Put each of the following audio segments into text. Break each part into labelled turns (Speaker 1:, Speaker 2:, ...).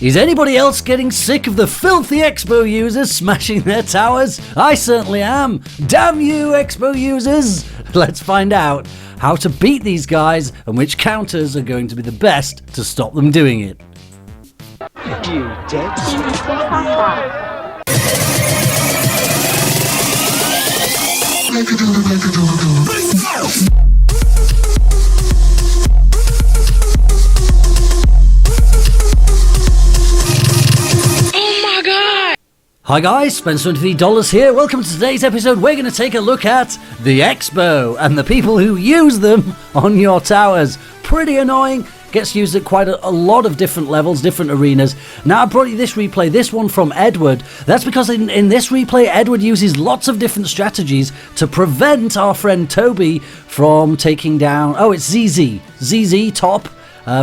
Speaker 1: Is anybody else getting sick of the filthy Expo users smashing their towers? I certainly am. Damn you, Expo users! Let's find out how to beat these guys and which counters are going to be the best to stop them doing it.
Speaker 2: You dead?
Speaker 1: Hi guys, Spencer$20 here. Welcome to today's episode. We're going to take a look at the Expo and the people who use them on your towers. Pretty annoying. Gets used at quite a lot of different levels, different arenas. Now I brought you this replay, this one from Edward. That's because in this replay, Edward uses lots of different strategies to prevent our friend Toby from taking down... Oh, it's ZZ Top.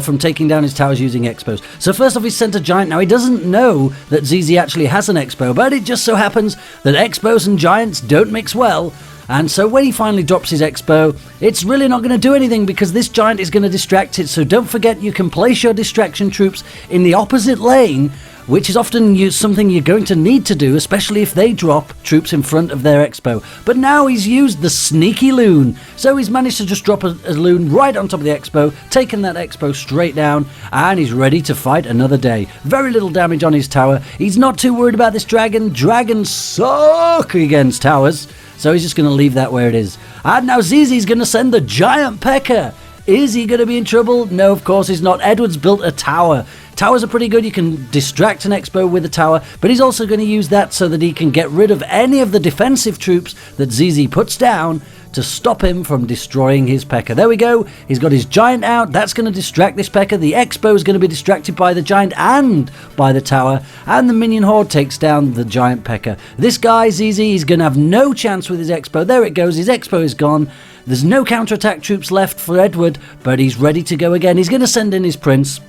Speaker 1: From taking down his towers using Expos. So first off, he's sent a giant. Now he doesn't know that ZZ actually has an Expo, but it just so happens that Expos and giants don't mix well. And so when he finally drops his Expo, it's really not going to do anything because this giant is going to distract it. So don't forget you can place your distraction troops in the opposite lane, which is often something you're going to need to do, especially if they drop troops in front of their Expo. But now he's used the sneaky loon. So he's managed to just drop a loon right on top of the Expo, taken that Expo straight down, and he's ready to fight another day. Very little damage on his tower. He's not too worried about this dragon. Dragons suck against towers. So he's just going to leave that where it is. And now ZZ's going to send the giant P.E.K.K.A. Is he going to be in trouble? No, of course he's not. Edward's built a tower. Towers are pretty good. You can distract an Expo with a tower, but he's also going to use that so that he can get rid of any of the defensive troops that ZZ puts down to stop him from destroying his P.E.K.K.A. There we go. He's got his giant out. That's going to distract this P.E.K.K.A. The Expo is going to be distracted by the giant and by the tower, and the minion horde takes down the giant P.E.K.K.A. This guy, ZZ, is going to have no chance with his Expo. There it goes. His Expo is gone. There's no counterattack troops left for Edward, but he's ready to go again. He's going to send in his prince.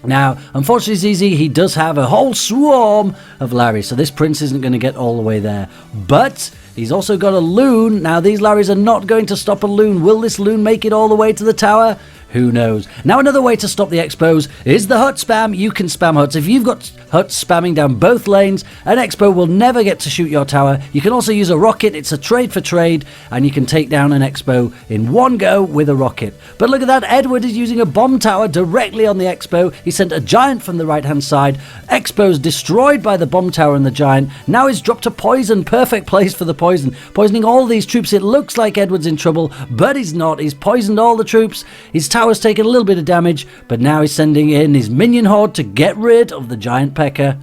Speaker 1: Now, unfortunately, ZZ, he does have a whole swarm of Larrys, so this prince isn't going to get all the way there. But he's also got a loon. Now, these Larrys are not going to stop a loon. Will this loon make it all the way to the tower? Who knows? Now, another way to stop the Expos is the hut spam. You can spam huts. If you've got huts spamming down both lanes, an Expo will never get to shoot your tower. You can also use a rocket. It's a trade for trade, and you can take down an Expo in one go with a rocket. But look at that. Edward is using a bomb tower directly on the Expo. He sent a giant from the right-hand side. Expo's destroyed by the bomb tower and the giant. Now he's dropped a poison. Perfect place for the poison. Poisoning all these troops. It looks like Edward's in trouble, but he's not. He's poisoned all the troops. His tower's taken a little bit of damage, but now he's sending in his minion horde to get rid of the giant P.E.K.K.A.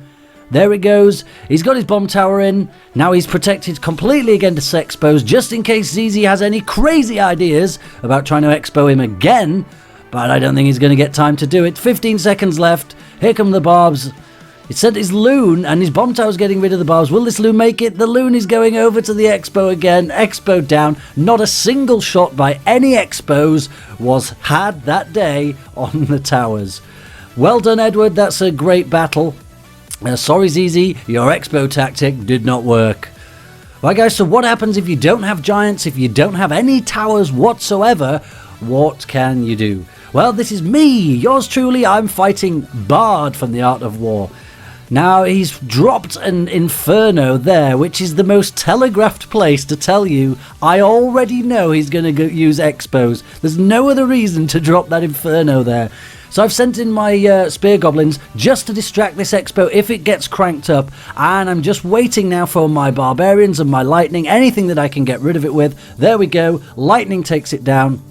Speaker 1: There it goes. He's got his bomb tower in. Now he's protected completely against Expos, just in case ZZ has any crazy ideas about trying to Expo him again. But I don't think he's going to get time to do it. 15 seconds left. Here come the barbs. He sent his loon, and his bomb tower's getting rid of the barbs. Will this loon make it? The loon is going over to the Expo again. Expo down. Not a single shot by any Expos was had that day on the towers. Well done, Edward. That's a great battle. Sorry, ZZ. Your Expo tactic did not work. Right, guys, so what happens if you don't have giants, if you don't have any towers whatsoever? What can you do? Well, this is me, yours truly. I'm fighting Bard from the Art of War. Now, he's dropped an Inferno there, which is the most telegraphed place to tell you, I already know he's going to use Expos. There's no other reason to drop that Inferno there. So I've sent in my Spear Goblins just to distract this Expo if it gets cranked up. And I'm just waiting now for my Barbarians and my Lightning, anything that I can get rid of it with. There we go. Lightning takes it down.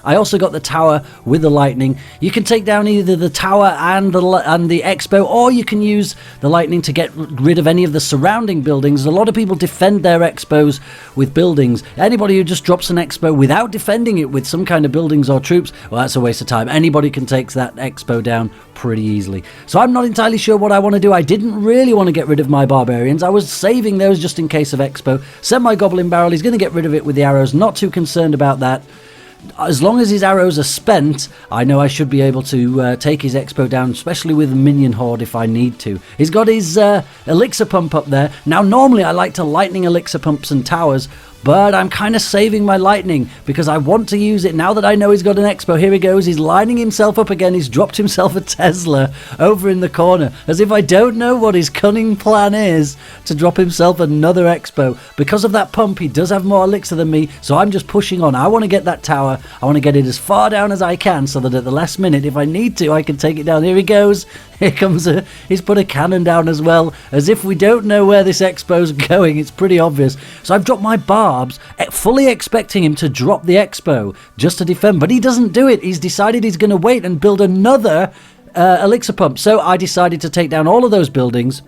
Speaker 1: I also got the tower with the lightning. You can take down either the tower and the Expo, or you can use the lightning to get rid of any of the surrounding buildings. A lot of people defend their Expos with buildings. Anybody who just drops an Expo without defending it with some kind of buildings or troops, well, that's a waste of time. Anybody can take that Expo down pretty easily. So I'm not entirely sure what I want to do. I didn't really want to get rid of my Barbarians. I was saving those just in case of Expo. Send my Goblin Barrel. He's going to get rid of it with the arrows. Not too concerned about that. As long as his arrows are spent, I know I should be able to take his Expo down, especially with a minion horde if I need to. He's got his elixir pump up there. Now, normally I like to lightning elixir pumps and towers, but I'm kind of saving my lightning because I want to use it now that I know he's got an Expo. Here he goes. He's lining himself up again. He's dropped himself a Tesla over in the corner, as if I don't know what his cunning plan is to drop himself another Expo. Because of that pump, he does have more elixir than me, so I'm just pushing on. I want to get that tower. I want to get it as far down as I can so that at the last minute, if I need to, I can take it down. Here he goes. Here comes he's put a cannon down as well, as if we don't know where this Expo's going. It's pretty obvious. So I've dropped my barbs, fully expecting him to drop the Expo just to defend, but he doesn't do it. He's decided he's going to wait and build another elixir pump. So I decided to take down all of those buildings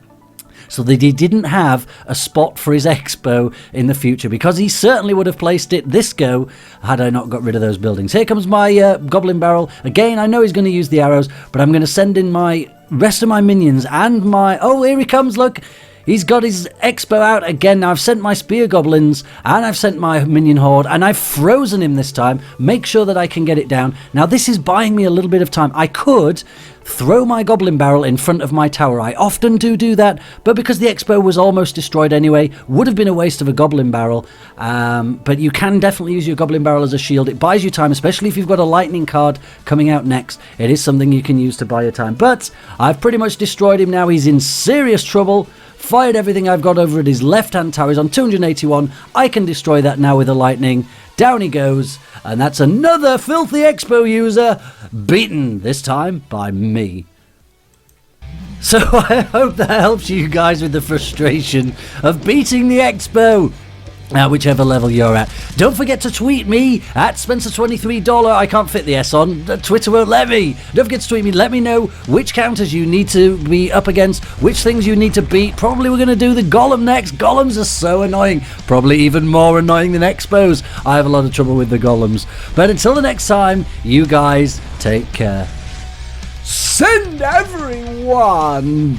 Speaker 1: so that he didn't have a spot for his Expo in the future, because he certainly would have placed it this go had I not got rid of those buildings. Here comes my goblin barrel. Again, I know he's going to use the arrows, but I'm going to send in my rest of my minions and my... Oh, here he comes, look! He's got his Expo out again. Now I've sent my spear goblins and I've sent my minion horde and I've frozen him this time. Make sure that I can get it down. Now this is buying me a little bit of time. I could throw my goblin barrel in front of my tower. I often do that, but because the Expo was almost destroyed anyway, would have been a waste of a goblin barrel. But you can definitely use your goblin barrel as a shield. It buys you time, especially if you've got a lightning card coming out next. It is something you can use to buy your time. But I've pretty much destroyed him now. He's in serious trouble. Fired everything I've got over at his left-hand tower. He's on 281. I can destroy that now with a lightning. Down he goes. And that's another filthy Expo user beaten, this time by me. So I hope that helps you guys with the frustration of beating the Expo at whichever level you're at. Don't forget to tweet me at Spencer23$. I can't fit the S on. Twitter won't let me. Don't forget to tweet me. Let me know which counters you need to be up against, which things you need to beat. Probably we're going to do the Golem next. Golems are so annoying. Probably even more annoying than Expos. I have a lot of trouble with the Golems. But until the next time, you guys take care.
Speaker 2: Send everyone